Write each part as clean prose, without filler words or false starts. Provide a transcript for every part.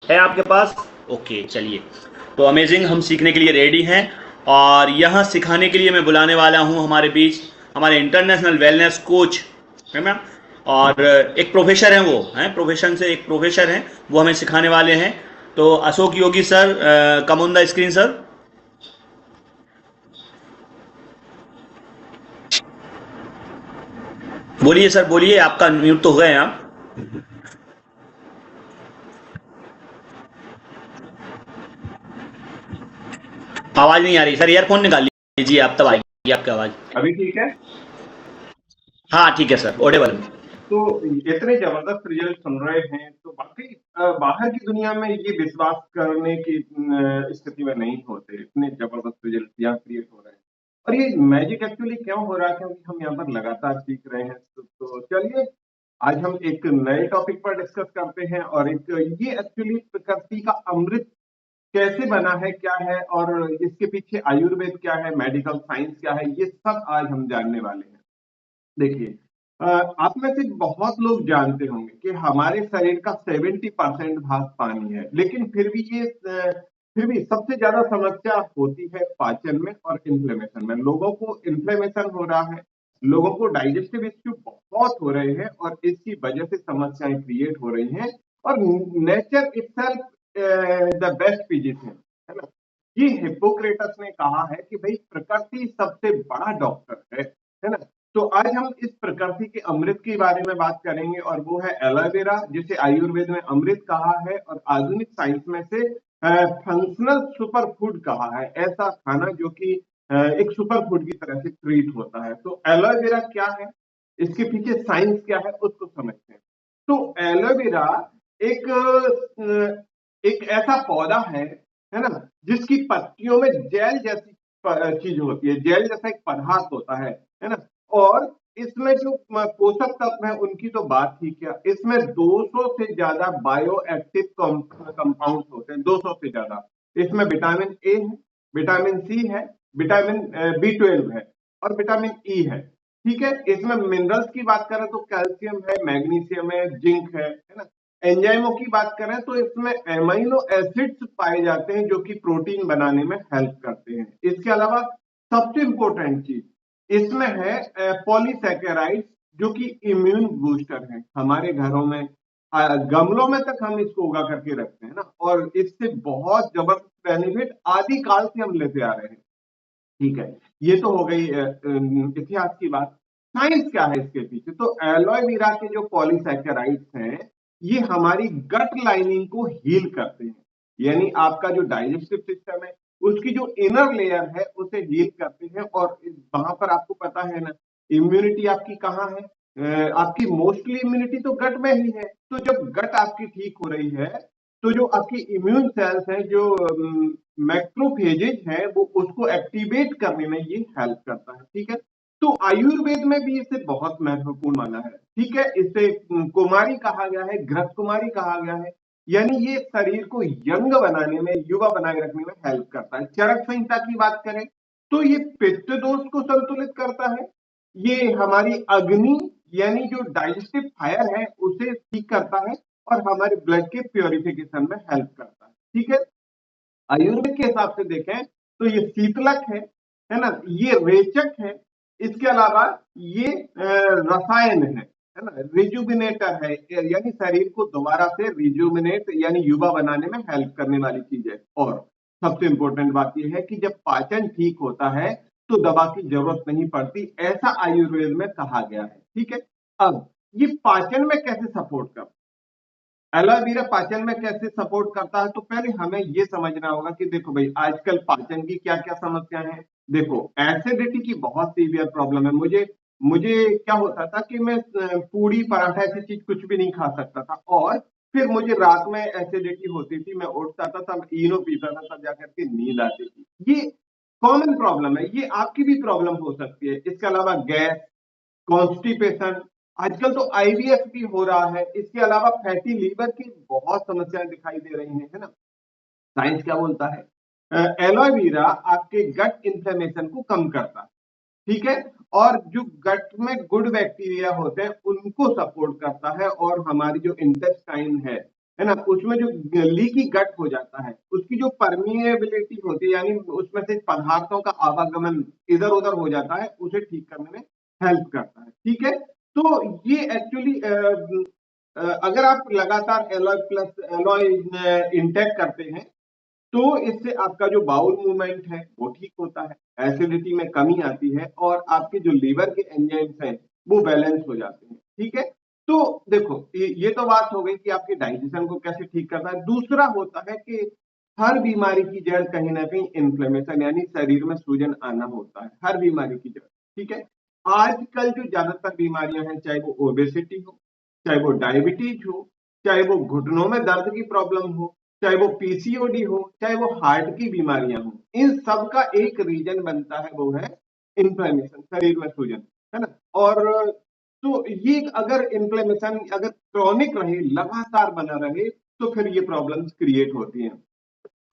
है आपके पास? ओके, चलिए। तो अमेजिंग, हम सीखने के लिए रेडी हैं। और यहाँ सिखाने के लिए मैं बुलाने वाला हूँ हमारे बीच हमारे इंटरनेशनल वेलनेस कोच, है ना। और एक प्रोफेसर हैं, वो हैं प्रोफेशन से एक प्रोफेसर हैं, वो हमें सिखाने वाले हैं। तो Ashok Yogi sir, come on the screen sir. बोलिए सर, बोलिए, आपका म्यूट तो हो गए आप। आवाज़ नहीं आ रही सर, ईयरफोन निकाल लीजिए आप, तब आएगी आपकी आवाज़। अभी ठीक है। हाँ ठीक है सर, ऑडिबल। तो इतने जबरदस्त रिजल्ट सुन रहे हैं तो बाकी बाहर की दुनिया में ये विश्वास करने की स्थिति में नहीं होते, इतने जबरदस्त रिजल्ट यहाँ क्रिएट हो रहे हैं। और ये मैजिक एक्चुअली क्यों हो रहा है, क्योंकि हम यहाँ पर लगातार सीख रहे हैं। तो चलिए, आज हम एक नए टॉपिक पर डिस्कस करते हैं। और एक ये एक्चुअली प्रकृति का अमृत कैसे बना है, क्या है, और इसके पीछे आयुर्वेद क्या है, मेडिकल साइंस क्या है, ये सब आज हम जानने वाले हैं। देखिए, आप में से बहुत लोग जानते होंगे कि हमारे शरीर का 70% भाग पानी है, लेकिन फिर भी सबसे ज्यादा समस्या होती है पाचन में और इन्फ्लेमेशन में। लोगों को इन्फ्लेमेशन हो रहा है, लोगों को डाइजेस्टिव इश्यू बहुत हो रहे हैं, और इसकी वजह से समस्याएं क्रिएट हो रही हैं। और nature itself the best physician, है ना। ये हिप्पोक्रेटस ने कहा है कि भाई प्रकृति सबसे बड़ा डॉक्टर है ना। तो आज हम इस प्रकृति के अमृत के बारे में बात करेंगे, और वो है एलोवेरा, जिसे आयुर्वेद में अमृत कहा है और आधुनिक साइंस में से फंक्शनल सुपर फूड कहा है। ऐसा खाना जो कि एक सुपर फूड की तरह से ट्रीट होता है। तो एलोवेरा क्या है, इसके पीछे साइंस क्या है, उसको समझते हैं। तो एलोवेरा एक एक ऐसा पौधा है ना, जिसकी पत्तियों में जेल जैसी चीज होती है, जेल जैसा एक पदार्थ होता है ना। और इसमें जो पोषक तत्व है उनकी तो बात ही क्या, इसमें 200 से ज्यादा बायो एक्टिव कंपाउंड होते हैं, 200 से ज्यादा। इसमें विटामिन ए है, विटामिन सी है, विटामिन B12 है, और विटामिन ई है। ठीक है, इसमें मिनरल्स की बात करें तो कैल्शियम है, मैग्नीशियम है, जिंक है ना। एंजाइमों की बात करें तो इसमें एमाइनो एसिड्स पाए जाते हैं जो कि प्रोटीन बनाने में हेल्प करते हैं। इसके अलावा सबसे इंपॉर्टेंट चीज इसमें है पॉलीसैकेराइड, जो कि इम्यून बूस्टर है। हमारे घरों में गमलों में तक हम इसको उगा करके रखते हैं ना, और इससे बहुत जबरदस्त बेनिफिट आदि काल से हम लेते आ रहे हैं। ठीक है, ये तो हो गई इतिहास की बात। साइंस क्या है इसके पीछे, तो एलोवेरा के जो पॉलीसैकेराइड्स हैं, ये हमारी गट लाइनिंग को हील करते हैं। यानी आपका जो डाइजेस्टिव सिस्टम है, उसकी जो इनर लेयर है उसे हील करते हैं। और वहां पर आपको पता है ना, इम्यूनिटी आपकी कहाँ है, आपकी मोस्टली इम्यूनिटी तो गट में ही है। तो जब गट आपकी ठीक हो रही है, तो जो आपकी इम्यून सेल्स हैं, जो मैक्रोफेजेज है, वो उसको एक्टिवेट करने में ये हेल्प करता है। ठीक है, तो आयुर्वेद में भी इसे बहुत महत्वपूर्ण माना है। ठीक है, इसे कुमारी कहा गया है, घृत कुमारी कहा गया है। यानी ये शरीर को यंग बनाने में, युवा बनाए रखने में हेल्प करता है। चरक संहिता की बात करें तो ये पित्त दोष को संतुलित करता है, ये हमारी अग्नि यानी जो डाइजेस्टिव फायर है उसे ठीक करता है, और हमारे ब्लड के प्योरिफिकेशन में हेल्प करता है। ठीक है, आयुर्वेद के हिसाब से देखें तो ये शीतलक है ना, ये रेचक है। इसके अलावा ये रसायन है ना, रिजुविनेटर है, यानी शरीर को दोबारा से रिजुविनेट यानी युवा बनाने में हेल्प करने वाली चीज है। और सबसे इंपॉर्टेंट बात यह है कि जब पाचन ठीक होता है तो दवा की जरूरत नहीं पड़ती, ऐसा आयुर्वेद में कहा गया है। ठीक है, अब ये पाचन में कैसे सपोर्ट करता है, एलोवेरा पाचन में कैसे सपोर्ट करता है, तो पहले हमें यह समझना होगा कि देखो भाई, आजकल पाचन की क्या क्या समस्याएं हैं। देखो, एसिडिटी की बहुत सीवियर प्रॉब्लम है। मुझे मुझे क्या होता था कि मैं पूड़ी पराठा ऐसी चीज कुछ भी नहीं खा सकता था, और फिर मुझे रात में एसिडिटी होती थी, मैं उठता था तब इनो पीता था, तब जाकर के नींद आती थी। ये कॉमन प्रॉब्लम है, ये आपकी भी प्रॉब्लम हो सकती है। इसके अलावा गैस, कॉन्स्टिपेशन, आजकल तो आईबीएस भी हो रहा है। इसके अलावा फैटी लीवर की बहुत समस्याएं दिखाई दे रही हैं, है ना। साइंस क्या बोलता है, एलोवेरा आपके गट इंफ्लेमेशन को कम करता है। ठीक है, और जो गट में गुड बैक्टीरिया होते हैं उनको सपोर्ट करता है, और हमारी जो इंटेस्टाइन है है ना, उसमें जो लीकी गट हो जाता है, उसकी जो परमिएबिलिटी होती है, यानी उसमें से पदार्थों का आवागमन इधर उधर हो जाता है, उसे ठीक करने में हेल्प करता है। ठीक है, तो ये एक्चुअली अगर आप लगातार एलॉय प्लस एलॉय इंटेक करते हैं, तो इससे आपका जो बाउल मूवमेंट है वो ठीक होता है, एसिडिटी में कमी आती है, और आपके जो लीवर के एंजाइम्स हैं वो बैलेंस हो जाते हैं। ठीक है, तो देखो ये तो बात हो गई कि आपके डाइजेशन को कैसे ठीक करता है। दूसरा होता है कि हर बीमारी की जड़ कहीं ना कहीं इन्फ्लेमेशन, यानी शरीर में सूजन आना होता है, हर बीमारी की जड़। ठीक है, आजकल जो ज्यादातर बीमारियां हैं, चाहे वो ओबेसिटी हो, चाहे वो डायबिटीज हो, चाहे वो घुटनों में दर्द की प्रॉब्लम हो, चाहे वो पीसीओडी हो, चाहे वो हार्ट की बीमारियां हो, इन सब का एक रीजन बनता है, वो है इन्फ्लेमेशन, शरीर में सूजन, है ना। और तो ये अगर इन्फ्लेमेशन अगर क्रॉनिक रहे, लगातार बना रहे, तो फिर ये प्रॉब्लम्स क्रिएट होती हैं।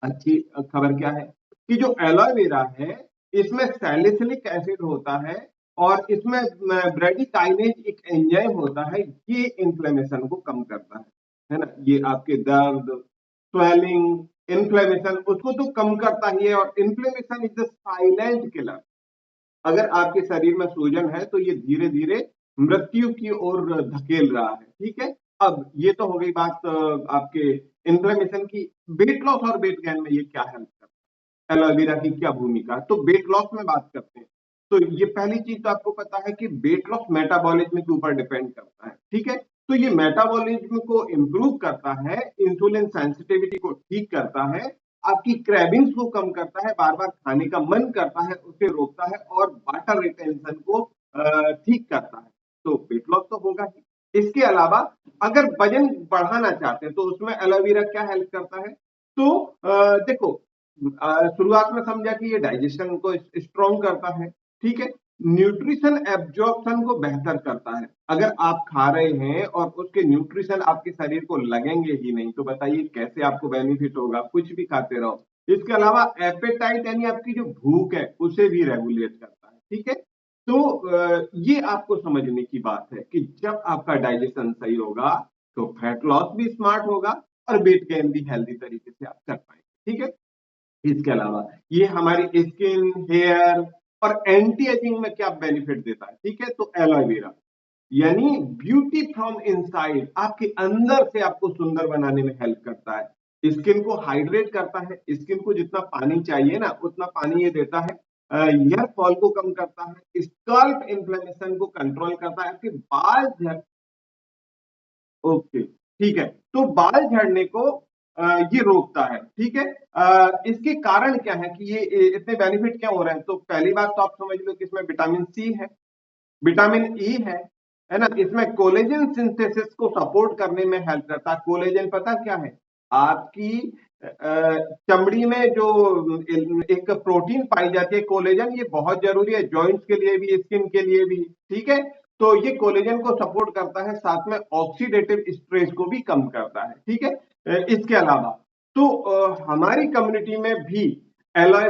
अच्छी खबर क्या है कि जो एलोवेरा है, इसमें सैलिसिलिक एसिड होता है, और इसमें ब्रेडिकाइनेज एक एंजाइम होता है, ये इन्फ्लेमेशन को कम करता है ना। ये आपके दर्द, स्वेलिंग, इन्फ्लेमेशन उसको तो कम करता ही है, और inflammation is the silent killer. अगर आपके शरीर में सूजन है, तो ये धीरे धीरे मृत्यु की ओर धकेल रहा है। ठीक है, अब ये तो हो गई बात आपके इन्फ्लेमेशन की। वेट लॉस और वेट गेन में ये क्या हेल्प करता है, एलोवेरा की क्या भूमिका है, तो वेट लॉस में बात करते हैं। तो ये पहली चीज तो आपको पता है कि वेट लॉस मेटाबॉलिज्म के ऊपर डिपेंड करता है। ठीक है, तो ये मेटाबॉलिज्म को इंप्रूव करता है, इंसुलिन सेंसिटिविटी को ठीक करता है, आपकी क्रेविंग्स को कम करता है, बार बार खाने का मन करता है उसे रोकता है, और वाटर रिटेंशन को ठीक करता है। तो वेट लॉस तो होगा ही। इसके अलावा अगर वजन बढ़ाना चाहते हैं, तो उसमें एलोवेरा क्या हेल्प करता है, तो देखो शुरुआत में समझा कि ये डाइजेशन को स्ट्रॉन्ग करता है। ठीक है, न्यूट्रिशन एब्जॉर्प्शन को बेहतर करता है। अगर आप खा रहे हैं और उसके न्यूट्रिशन आपके शरीर को लगेंगे ही नहीं, तो बताइए कैसे आपको बेनिफिट होगा, कुछ भी खाते रहो। इसके अलावा एपेटाइट, यानी आपकी जो भूख है, उसे भी रेगुलेट करता है। ठीक है, तो ये आपको समझने की बात है कि जब आपका डाइजेशन सही होगा, तो फैट लॉस भी स्मार्ट होगा, और वेट गेन भी हेल्दी तरीके से आप कर पाएंगे। ठीक है, इसके अलावा ये हमारी स्किन, हेयर और एंटी एजिंग में क्या बेनिफिट देता है। ठीक है, तो एलोवेरा यानी ब्यूटी फ्रॉम इनसाइड, आपके अंदर से आपको सुंदर बनाने में हेल्प करता है, स्किन को हाइड्रेट करता है, स्किन को जितना पानी चाहिए ना उतना पानी ये देता है, हेयर फॉल को कम करता है, स्कल्प इन्फ्लेमेशन को कंट्रोल करता है, आपके बाल झड़, ओके ठीक है, तो बाल झड़ने को ये रोकता है। ठीक है, इसके कारण क्या है कि ये इतने बेनिफिट क्या हो रहे हैं, तो पहली बात तो आप समझ लो कि इसमें विटामिन सी है, विटामिन ई है ना, इसमें कोलेजन सिंथेसिस को सपोर्ट करने में हेल्प करता है। कोलेजन पता क्या है, आपकी चमड़ी में जो एक प्रोटीन पाई जाती है कोलेजन, ये बहुत जरूरी है जॉइंट्स के लिए भी, स्किन के लिए भी। ठीक है, तो ये कोलेजन को सपोर्ट करता है, साथ में ऑक्सीडेटिव स्ट्रेस को भी कम करता है। ठीक है, इसके अलावा तो हमारी कम्युनिटी में भी एलॉय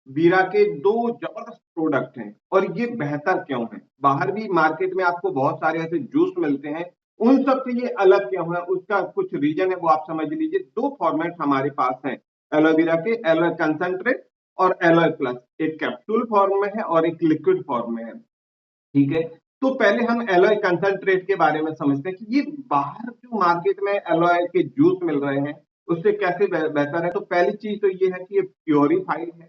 वीरा के दो जबरदस्त प्रोडक्ट हैं, और ये बेहतर क्यों है, बाहर भी मार्केट में आपको बहुत सारे ऐसे जूस मिलते हैं, उन सब से ये अलग क्यों है, उसका कुछ रीजन है, वो आप समझ लीजिए। दो फॉर्मेट हमारे पास हैं एलोवेरा के, एलोए कंसंट्रेट और एलोए प्लस, एक कैप्सूल फॉर्म में है और एक लिक्विड फॉर्म में है। ठीक है, तो पहले हम एलोए कंसंट्रेट के बारे में समझते हैं कि ये बाहर जो मार्केट में एलोए के जूस मिल रहे हैं, उससे कैसे बेहतर है। तो पहली चीज तो ये है कि ये प्योरीफाइड है,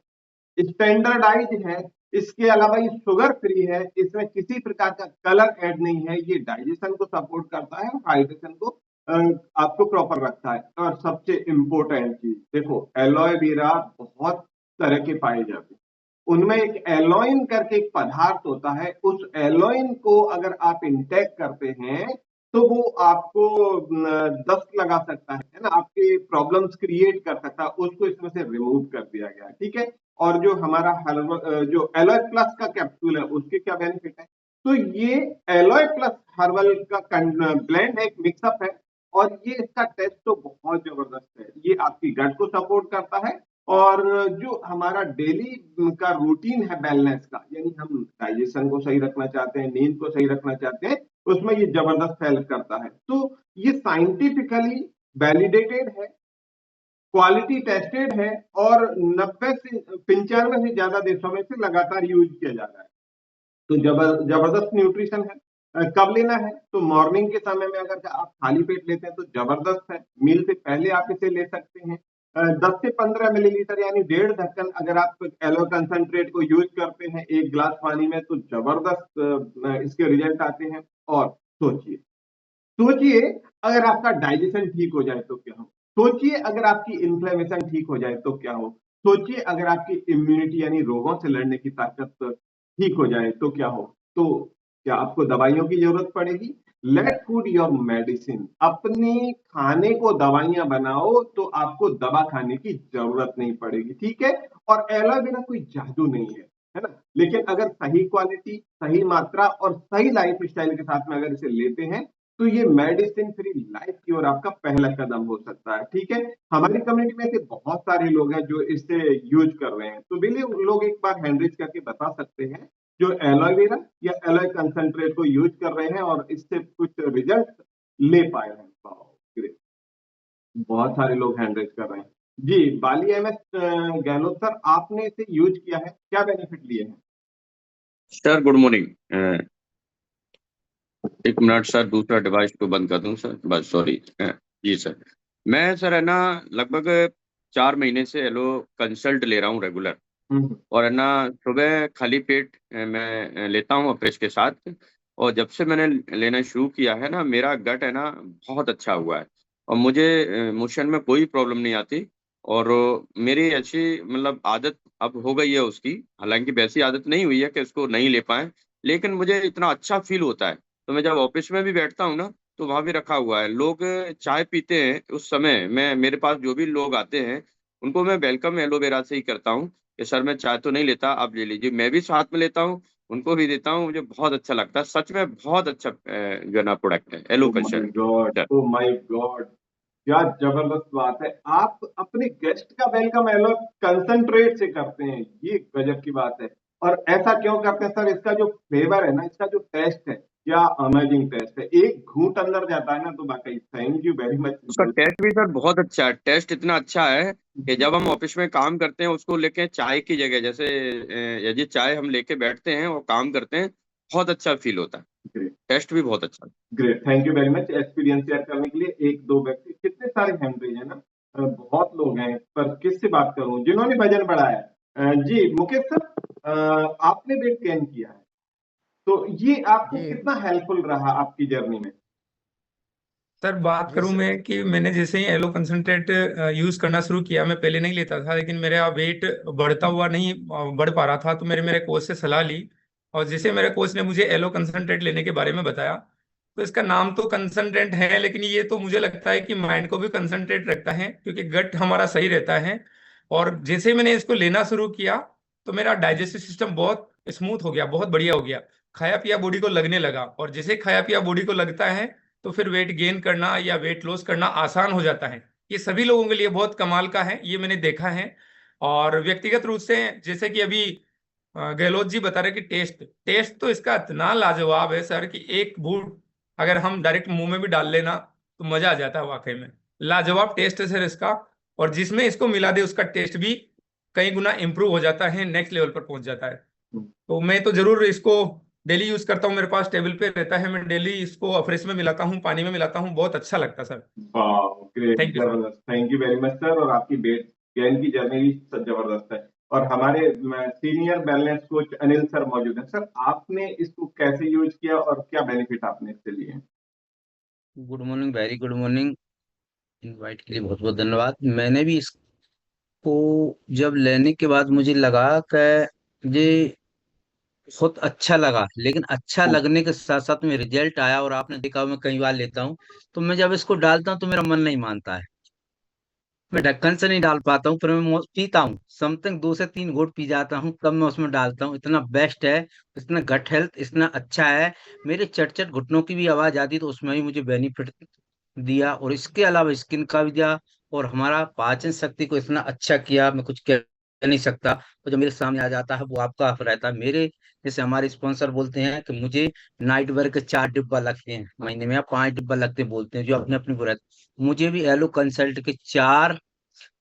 स्टैंडर्डाइज है, इसके अलावा ये शुगर फ्री है, इसमें किसी प्रकार का कलर ऐड नहीं है, ये डाइजेशन को सपोर्ट करता है और हाइड्रेशन को अ, आपको प्रॉपर रखता है। और सबसे इंपॉर्टेंट चीज देखो, एलोए वेरा बहुत तरह के पाए जाते हैं, उनमें एक एलोइन करके एक पदार्थ होता है, उस एलोइन को अगर आप इंटेक करते हैं, तो वो आपको दस्त लगा सकता है ना, आपके प्रॉब्लम्स क्रिएट कर सकता है, उसको इसमें से रिमूव कर दिया गया है। ठीक है, और जो हमारा हर्बल जो एलोय प्लस का कैप्सूल है, उसके क्या बेनिफिट है, तो ये एलोय प्लस हर्बल का ब्लेंड है, एक मिक्सअप है, और ये इसका टेस्ट तो बहुत जबरदस्त है। ये आपकी गट को सपोर्ट करता है, और जो हमारा डेली का रूटीन है वेलनेस का, यानी हम डाइजेशन को सही रखना चाहते हैं, नींद को सही रखना चाहते हैं, उसमें ये जबरदस्त हेल्प करता है। तो ये साइंटिफिकली वैलिडेटेड है, क्वालिटी टेस्टेड है, और 90 से 95 से ज्यादा देशों में से लगातार यूज किया जा रहा है। तो जबरदस्त न्यूट्रिशन है। कब लेना है? तो मॉर्निंग के समय में अगर आप खाली पेट लेते हैं तो जबरदस्त है। मील से पहले आप इसे ले सकते हैं। 10 से 15 मिलीलीटर यानी 1.5 ढक्कन अगर आप एलो कंसंट्रेट को यूज करते हैं एक गिलास पानी में, तो जबरदस्त इसके रिजल्ट आते हैं। और सोचिए, सोचिए अगर आपका डाइजेशन ठीक हो जाए तो क्या हो। सोचिए अगर आपकी इन्फ्लेमेशन ठीक हो जाए तो क्या हो। सोचिए अगर आपकी इम्यूनिटी यानी रोगों से लड़ने की ताकत ठीक हो जाए तो क्या हो। तो क्या आपको दवाइयों की जरूरत पड़ेगी? Let food your medicine. अपने खाने को दवाइयां बनाओ तो आपको दवा खाने की जरूरत नहीं पड़ेगी, ठीक है। और एलोवेरा कोई जादू नहीं है ना। लेकिन अगर सही क्वालिटी, सही मात्रा और सही लाइफ स्टाइल के साथ में अगर इसे लेते हैं तो ये मेडिसिन फ्री लाइफ की ओर आपका पहला कदम हो सकता है, ठीक है। हमारी कम्युनिटी में ऐसे बहुत सारे लोग हैं जो इससे यूज कर रहे हैं। तो बिल्ली लोग एक बार हैंड रेज करके बता सकते हैं जो एलोवेरा या एलोए कंसंट्रेट को यूज कर रहे हैं और इससे कुछ रिजल्ट ले पाए हैं। Wow, great. बहुत सारे लोग हैंड रेज कर रहे हैं। जी, बाली एमएस गहलोत सर, आपने इसे यूज किया है, क्या बेनिफिट लिए हैं? Sir good morning. एक मिनट सर, दूसरा डिवाइस को बंद कर दूं सर, बस सॉरी। जी सर, मैं सर है ना लगभग 4 महीने से एलो कंसल्ट ले रहा हूँ रेगुलर। हम्म, और है ना सुबह खाली पेट मैं लेता हूँ अफ्रेश के साथ। और जब से मैंने लेना शुरू किया है ना, मेरा गट है ना बहुत अच्छा हुआ है। और मुझे मोशन में कोई प्रॉब्लम नहीं आती। और मेरी ऐसी मतलब आदत अब हो गई है उसकी, हालांकि वैसी आदत नहीं हुई है कि उसको नहीं ले पाए, लेकिन मुझे इतना अच्छा फील होता है। तो मैं जब ऑफिस में भी बैठता हूँ ना, तो वहां भी रखा हुआ है। लोग चाय पीते हैं उस समय, मैं मेरे पास जो भी लोग आते हैं उनको मैं वेलकम एलोवेरा से ही करता हूँ कि सर मैं चाय तो नहीं लेता, आप ले लीजिए। मैं भी साथ में लेता हूँ, उनको भी देता हूँ। मुझे बहुत अच्छा लगता है, सच में बहुत अच्छा जो है ना प्रोडक्ट है एलो ओ माय कंसल्ट। गॉड, ओ माय गॉड, क्या जबरदस्त बात है। आप अपने गेस्ट का वेलकम एलो कंसंट्रेट से करते हैं, ये गजब की बात है। और ऐसा क्यों करते हैं सर? इसका जो फ्लेवर है ना, इसका जो टेस्ट है, क्या अमेजिंग टेस्ट है। एक घूंट अंदर जाता है ना तो वाकई थैंक यू वेरी मच। उसका टेस्ट भी सर बहुत अच्छा है। टेस्ट इतना अच्छा है कि जब हम ऑफिस में काम करते हैं उसको लेके चाय की जगह, जैसे यदि चाय हम लेके बैठते हैं और काम करते हैं, बहुत अच्छा फील होता है। ग्रेट, टेस्ट भी बहुत अच्छा है। Great, thank you very much experience share करने के लिए। एक दो व्यक्ति, कितने सारे हैंड रेज है ना, बहुत लोग हैं, पर किससे बात करूं जिन्होंने वजन बढ़ाया है। जी मुकेश सर, आपने वेट गेन किया है, तो ये आपको जी कितना हेल्पफुल रहा आपकी जर्नी में? सर, बात करूं मैं कि मैंने जैसे ही एलो कंसंट्रेट यूज करना शुरू किया, मैं पहले नहीं लेता था, लेकिन मेरा वेट बढ़ता हुआ नहीं बढ़ पा रहा था, तो मेरे मेरे कोच से सलाह ली। और जैसे मेरे कोच ने मुझे एलो कंसंट्रेट लेने के बारे में बताया, तो इसका नाम तो कंसंट्रेट है, लेकिन ये तो मुझे लगता है कि माइंड को भी कंसंट्रेट रखता है, क्योंकि गट हमारा सही रहता है। और जैसे ही मैंने इसको लेना शुरू किया, तो मेरा डाइजेस्टिव सिस्टम बहुत स्मूथ हो गया, बहुत बढ़िया हो गया। खाया पिया बॉडी को लगने लगा, और जैसे खाया पिया बॉडी को लगता है, तो फिर वेट गेन करना या वेट लॉस करना आसान हो जाता है। ये सभी लोगों के लिए बहुत कमाल का है, ये मैंने देखा है। और व्यक्तिगत रूप से, जैसे कि अभी गहलोत जी बता रहे कि टेस्ट टेस्ट तो इसका इतना लाजवाब है सर, कि एक बूट अगर हम डायरेक्ट मुंह में भी डाल लेना तो मजा आ जाता है वाकई में। लाजवाब टेस्ट है सर इसका। और जिसमें इसको मिला दे उसका टेस्ट भी कई गुना इंप्रूव हो जाता है, नेक्स्ट लेवल पर पहुंच जाता है। तो मैं तो जरूर इसको डेली यूज करता हूँ, मेरे पास टेबल पे रहता है, मैं डेली इसको अफ्रेश में मिलाता हूँ, पानी में मिलाता हूँ, बहुत अच्छा लगता है सर। वाह, ग्रेट, थैंक यू सर। जबरदस्त, thank you very much sir. और आपकी वेट गेन की जर्नी भी जबरदस्त है। और हमारे senior wellness coach Anil sir मौजूद हैं। सर, आपने इसको कैसे यूज किया और क्या बेनिफिट आपने इससे लिए हैं? Good morning, very good morning. Invite के लिए बहुत बहुत धन्यवाद। मैंने भी इसको जब लेने के बाद मुझे लगा कि ये बहुत अच्छा लगा, लेकिन अच्छा लगने के साथ साथ में रिजल्ट आया। और आपने देखा, मैं कई बार लेता हूँ, तो मैं जब इसको डालता हूँ तो मेरा मन नहीं मानता है। मैं ढक्कन से नहीं डाल पाता हूँ, पर मैं पीता हूँ, समथिंग 2 से 3 घूंट पी जाता हूँ, तब मैं उसमें डालता हूँ। इतना बेस्ट है, इतना गट हेल्थ इतना अच्छा है। मेरे चट चट घुटनों की भी आवाज आती, तो उसमें भी मुझे बेनिफिट दिया। और इसके अलावा स्किन का भी दिया, और हमारा पाचन शक्ति को इतना अच्छा किया, मैं कुछ कह नहीं सकता, तो जब मेरे सामने आ जाता है वो आपका रहता है। मेरे जैसे हमारे स्पॉन्सर बोलते हैं कि मुझे नाइट वेयर के 4 डिब्बा लगते हैं महीने में, या 5 डिब्बा लगते हैं बोलते हैं, जो अपने अपने वो रहते हैं। मुझे भी एलो कंसल्ट के 4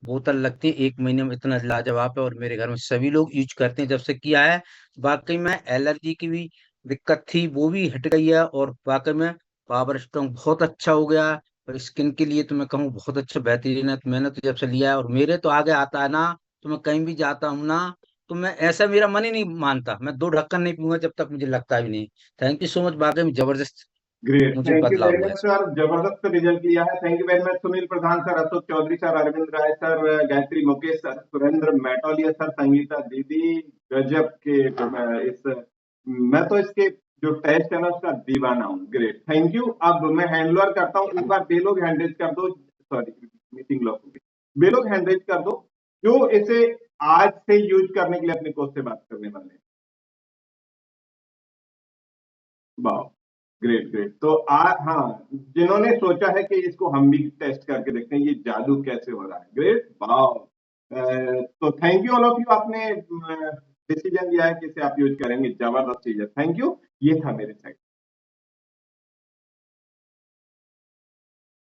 बोतल लगती है एक महीने में। इतना लाजवाब है, और मेरे घर में सभी लोग यूज करते हैं जब से किया है। वाकई में एलर्जी की भी दिक्कत थी, वो भी हट गई है, और वाकई में पावर स्ट्रॉन्ग बहुत अच्छा हो गया है। और स्किन के लिए तो मैं कहूँ बहुत अच्छा बेहतरीन है। तो मैंने तो जब से लिया है, और मेरे तो आगे आता है ना, तो मैं कहीं भी जाता हूँ ना, तो मैं ऐसा मेरा मन ही नहीं मानता, मैं 2 ढक्कन नहीं पीऊंगा जब तक मुझे लगता भी नहीं। थैंक यू सो मच, वाकई में जबरदस्त ग्रेट, मुझे थैंक यू बदलाव वेरी हुआ है मच इसमें। सर, जबरदस्त रिजल्ट लिया है। Thank you very much Sunil Pradhan sir, Ashok Chaudhary sir, Arvind Rai sir, Gayatri Mukesh sir, Surendra Matoliya sir, Sangeeta दीदी, गजब के मैं तो इसके जो टेस्ट है ना उसका दीवाना हूँ। Great, thank you. अब मैं हैंड ओवर करता हूँ, एक बार बेलोग हैंड रेज कर दो, सॉरी मीटिंग लॉक हो गई, बेलोग हैंड रेज कर दो जो इसे आज से यूज करने के लिए अपने कोच से बात करने वाले हैं। वाह, ग्रेट ग्रेट। तो हाँ, जिन्होंने सोचा है कि इसको हम भी टेस्ट करके देखते हैं ये जादू कैसे हो रहा है। ग्रेट, वाह। तो thank you all of you, आपने डिसीजन लिया है कि इसे आप यूज करेंगे, जबरदस्त चीज है। थैंक यू, ये था मेरे साइड।